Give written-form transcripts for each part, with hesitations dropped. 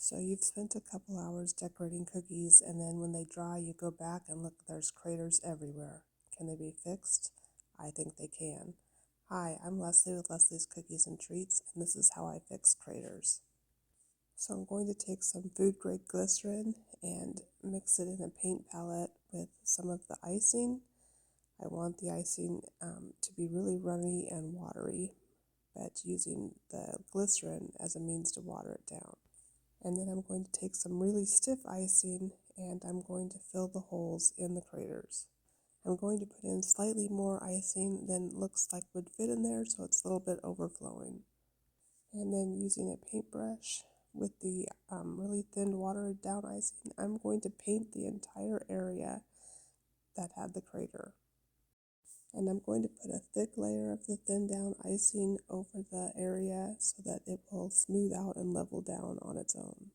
So you've spent a couple hours decorating cookies, and then when they dry, you go back and look, there's craters everywhere. Can they be fixed? I think they can. Hi, I'm Leslie with Leslie's Cookies and Treats, and this is how I fix craters. So I'm going to take some food grade glycerin and mix it in a paint palette with some of the icing. I want the icing to be really runny and watery, but using the glycerin as a means to water it down. And then I'm going to take some really stiff icing and I'm going to fill the holes in the craters. I'm going to put in slightly more icing than looks like would fit in there, so it's a little bit overflowing. And then using a paintbrush with the really thin watered down icing, I'm going to paint the entire area that had the crater. And I'm going to put a thick layer of the thin down icing over the area so that it will smooth out and level down on its own.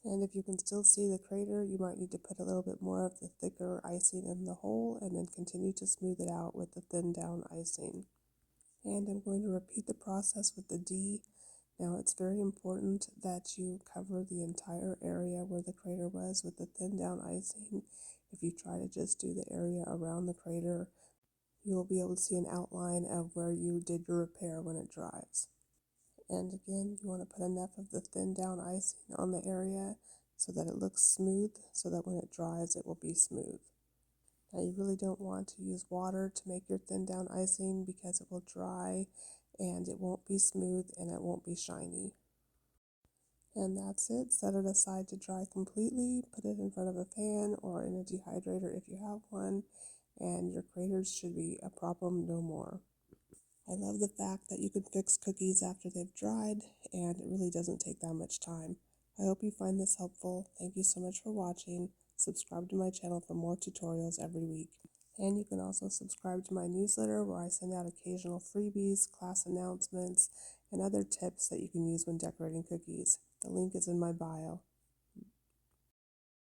And if you can still see the crater, you might need to put a little bit more of the thicker icing in the hole and then continue to smooth it out with the thin down icing. And I'm going to repeat the process with the D. Now it's very important that you cover the entire area where the crater was with the thin down icing. If you try to just do the area around the crater, you will be able to see an outline of where you did your repair when it dries. And again, you want to put enough of the thin down icing on the area so that it looks smooth, so that when it dries it will be smooth. Now you really don't want to use water to make your thin down icing because it will dry and it won't be smooth and it won't be shiny. And that's it. Set it aside to dry completely. Put it in front of a fan or in a dehydrator if you have one, and your craters should be a problem no more. I love the fact that you can fix cookies after they've dried, and it really doesn't take that much time. I hope you find this helpful. Thank you so much for watching. Subscribe to my channel for more tutorials every week. And you can also subscribe to my newsletter where I send out occasional freebies, class announcements, and other tips that you can use when decorating cookies. The link is in my bio.